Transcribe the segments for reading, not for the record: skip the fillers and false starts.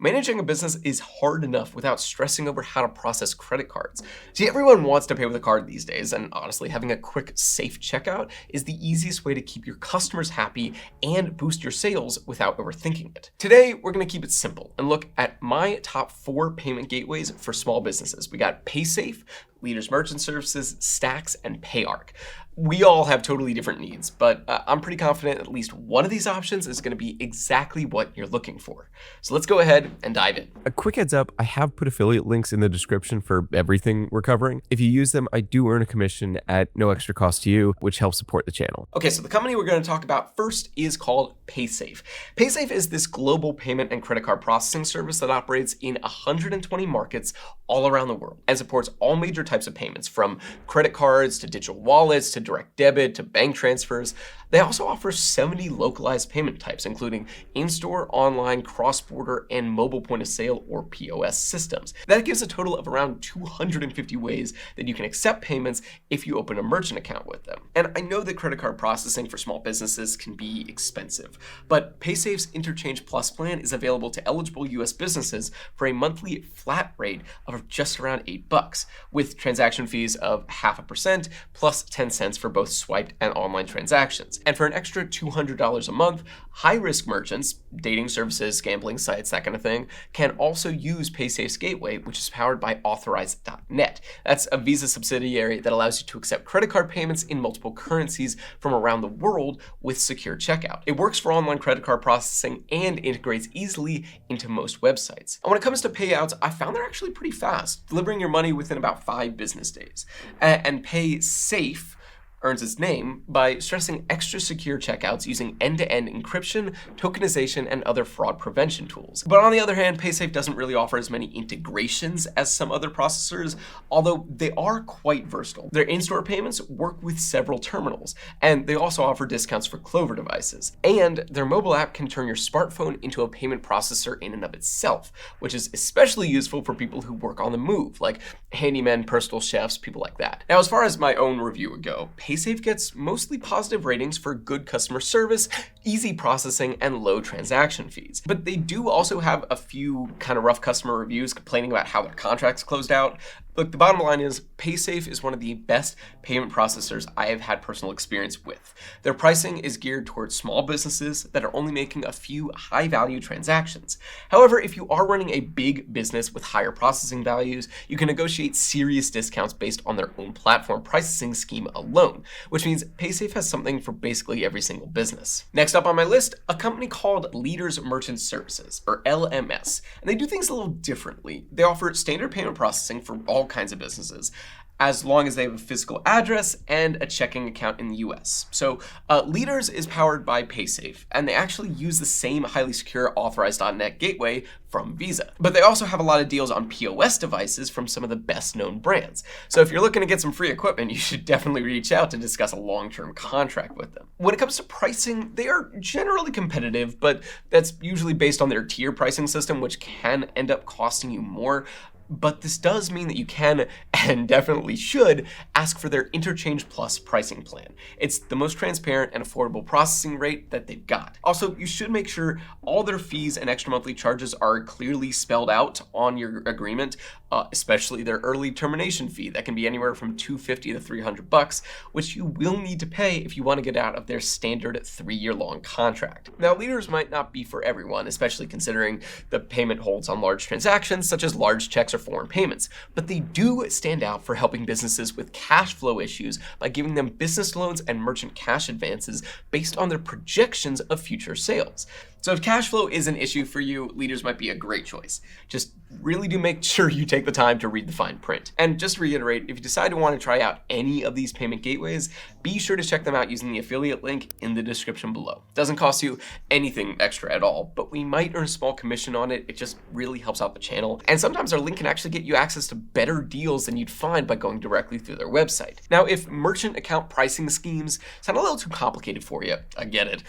Managing a business is hard enough without stressing over how to process credit cards. See, everyone wants to pay with a card these days, and honestly, having a quick, safe checkout is the easiest way to keep your customers happy and boost your sales without overthinking it. Today, we're going to keep it simple and look at my top 4 payment gateways for small businesses. We got Paysafe, Leaders Merchant Services, Stax, and Payarc. We all have totally different needs, but I'm pretty confident at least one of these options is going to be exactly what you're looking for. So let's go ahead and dive in. A quick heads up, I have put affiliate links in the description for everything we're covering. If you use them, I do earn a commission at no extra cost to you, which helps support the channel. Okay, so the company we're going to talk about first is called Paysafe. Paysafe is this global payment and credit card processing service that operates in 120 markets all around the world and supports all major types of payments, from credit cards to digital wallets to direct debit to bank transfers. They also offer 70 localized payment types, including in-store, online, cross-border, and mobile point-of-sale or POS systems. That gives a total of around 250 ways that you can accept payments if you open a merchant account with them. And I know that credit card processing for small businesses can be expensive, but Paysafe's Interchange Plus plan is available to eligible US businesses for a monthly flat rate of just around $8, with transaction fees of 0.5% plus 10 cents for both swiped and online transactions. And for an extra $200 a month, high-risk merchants, dating services, gambling sites, that kind of thing, can also use Paysafe's gateway, which is powered by authorized.net. That's a Visa subsidiary that allows you to accept credit card payments in multiple currencies from around the world with secure checkout. It works for online credit card processing and integrates easily into most websites. And when it comes to payouts, I found they're actually pretty fast, delivering your money within about 5 business days. And Paysafe earns its name by stressing extra secure checkouts using end-to-end encryption, tokenization, and other fraud prevention tools. But on the other hand, Paysafe doesn't really offer as many integrations as some other processors, although they are quite versatile. Their in-store payments work with several terminals, and they also offer discounts for Clover devices. And their mobile app can turn your smartphone into a payment processor in and of itself, which is especially useful for people who work on the move, like handymen, personal chefs, people like that. Now, as far as my own review would go, Paysafe gets mostly positive ratings for good customer service, easy processing, and low transaction fees. But they do also have a few kind of rough customer reviews complaining about how their contracts closed out. Look, the bottom line is Paysafe is one of the best payment processors I have had personal experience with. Their pricing is geared towards small businesses that are only making a few high-value transactions. However, if you are running a big business with higher processing values, you can negotiate serious discounts based on their own platform pricing scheme alone, which means Paysafe has something for basically every single business. Next up on my list, a company called Leaders Merchant Services, or LMS, and they do things a little differently. They offer standard payment processing for all kinds of businesses, as long as they have a physical address and a checking account in the US. So Leaders is powered by Paysafe, and they actually use the same highly secure authorized.net gateway from Visa. But they also have a lot of deals on POS devices from some of the best known brands. So if you're looking to get some free equipment, you should definitely reach out to discuss a long-term contract with them. When it comes to pricing, they are generally competitive, but that's usually based on their tier pricing system, which can end up costing you more. But this does mean that you can, and definitely should, ask for their Interchange Plus pricing plan. It's the most transparent and affordable processing rate that they've got. Also, you should make sure all their fees and extra monthly charges are clearly spelled out on your agreement, especially their early termination fee that can be anywhere from $250 to $300, which you will need to pay if you want to get out of their standard 3-year-long contract. Now, Leaders might not be for everyone, especially considering the payment holds on large transactions such as large checks or foreign payments, but they do stand out for helping businesses with cash flow issues by giving them business loans and merchant cash advances based on their projections of future sales. So if cash flow is an issue for you, Leaders might be a great choice. Just really do make sure you take the time to read the fine print. And just to reiterate, if you decide to want to try out any of these payment gateways, be sure to check them out using the affiliate link in the description below. It doesn't cost you anything extra at all, but we might earn a small commission on it. It just really helps out the channel. And sometimes our link can actually get you access to better deals than you'd find by going directly through their website. Now, if merchant account pricing schemes sound a little too complicated for you, I get it,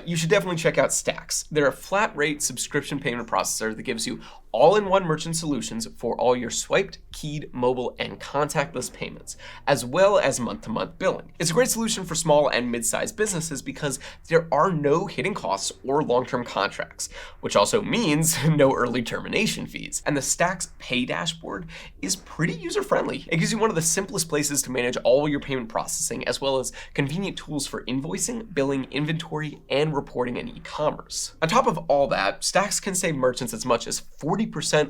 you should definitely check out Stax. They're a flat rate subscription payment processor that gives you all-in-one merchant solutions for all your swiped, keyed, mobile, and contactless payments, as well as month-to-month billing. It's a great solution for small and mid-sized businesses because there are no hidden costs or long-term contracts, which also means no early termination fees. And the Stax Pay dashboard is pretty user-friendly. It gives you one of the simplest places to manage all your payment processing, as well as convenient tools for invoicing, billing, inventory, and reporting in e-commerce. On top of all that, Stax can save merchants as much as 40%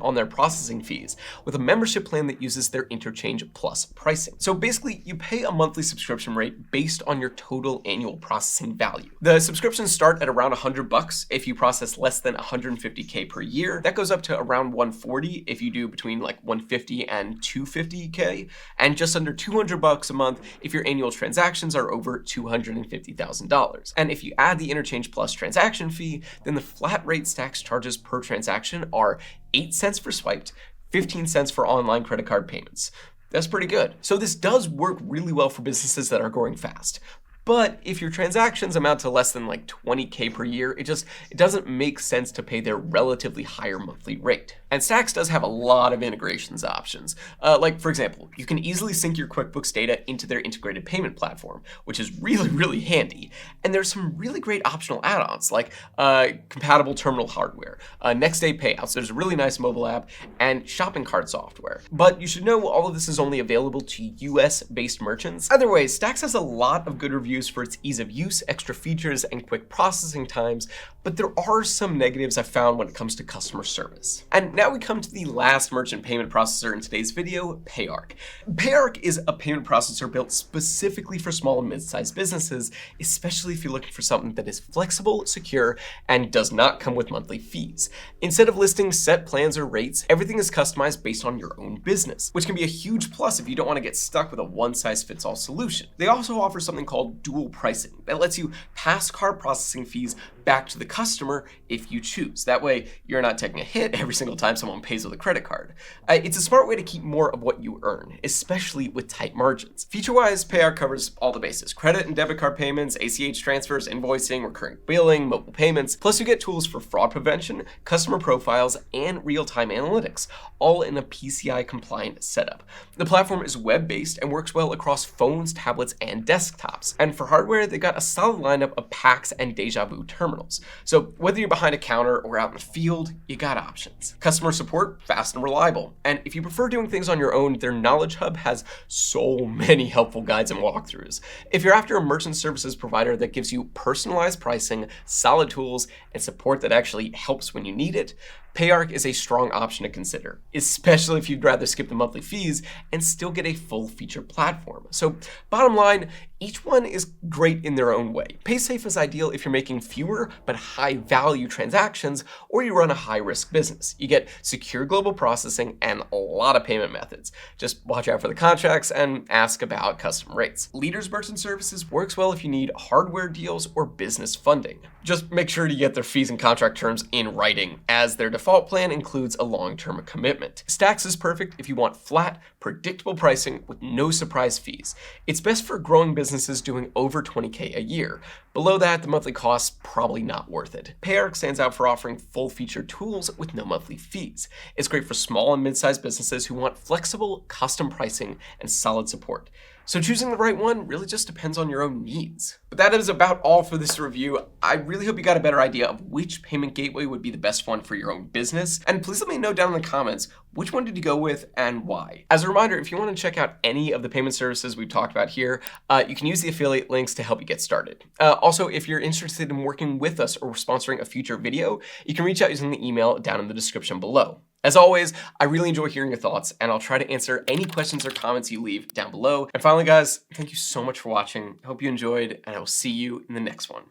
on their processing fees with a membership plan that uses their interchange plus pricing. So basically, you pay a monthly subscription rate based on your total annual processing value. The subscriptions start at around $100 if you process less than 150K per year. That goes up to around 140 if you do between like 150 and 250K, and just under $200 a month if your annual transactions are over $250,000. And if you add the interchange plus transaction fee, then the flat rate Stax charges per transaction are 8 cents for swiped, 15 cents for online credit card payments. That's pretty good. So this does work really well for businesses that are growing fast. But if your transactions amount to less than like 20K per year, it doesn't make sense to pay their relatively higher monthly rate. And Stax does have a lot of integrations options. Like for example, you can easily sync your QuickBooks data into their integrated payment platform, which is really, really handy. And there's some really great optional add-ons like compatible terminal hardware, next day payouts, there's a really nice mobile app, and shopping cart software. But you should know all of this is only available to US-based merchants. Either way, Stax has a lot of good reviews for its ease of use, extra features, and quick processing times, but there are some negatives I found when it comes to customer service. And now we come to the last merchant payment processor in today's video, Payarc. Payarc is a payment processor built specifically for small and mid-sized businesses, especially if you're looking for something that is flexible, secure, and does not come with monthly fees. Instead of listing set plans or rates, everything is customized based on your own business, which can be a huge plus if you don't want to get stuck with a one-size-fits-all solution. They also offer something called dual pricing that lets you pass card processing fees back to the customer if you choose. That way, you're not taking a hit every single time someone pays with a credit card. It's a smart way to keep more of what you earn, especially with tight margins. Feature-wise, Payarc covers all the bases: credit and debit card payments, ACH transfers, invoicing, recurring billing, mobile payments, plus you get tools for fraud prevention, customer profiles, and real-time analytics, all in a PCI-compliant setup. The platform is web-based and works well across phones, tablets, and desktops. And for hardware, they got a solid lineup of PAX and Deja Vu terminals. So whether you're behind a counter or out in the field, you got options. Customer support, fast and reliable. And if you prefer doing things on your own, their Knowledge Hub has so many helpful guides and walkthroughs. If you're after a merchant services provider that gives you personalized pricing, solid tools, and support that actually helps when you need it, Payarc is a strong option to consider, especially if you'd rather skip the monthly fees and still get a full-featured platform. So bottom line, each one is great in their own way. Paysafe is ideal if you're making fewer but high-value transactions or you run a high-risk business. You get secure global processing and a lot of payment methods. Just watch out for the contracts and ask about custom rates. Leaders Merchant Services works well if you need hardware deals or business funding. Just make sure to get their fees and contract terms in writing, as their default plan includes a long-term commitment. Stax is perfect if you want flat, predictable pricing with no surprise fees. It's best for growing businesses doing over 20K a year. Below that, the monthly cost's probably not worth it. Payarc stands out for offering full-featured tools with no monthly fees. It's great for small and mid-sized businesses who want flexible, custom pricing and solid support. So choosing the right one really just depends on your own needs. But that is about all for this review. I really hope you got a better idea of which payment gateway would be the best one for your own business. And please let me know down in the comments, which one did you go with and why? As a reminder, if you want to check out any of the payment services we've talked about here, you can use the affiliate links to help you get started. Also, if you're interested in working with us or sponsoring a future video, you can reach out using the email down in the description below. As always, I really enjoy hearing your thoughts, and I'll try to answer any questions or comments you leave down below. And finally, guys, thank you so much for watching. I hope you enjoyed, and I will see you in the next one.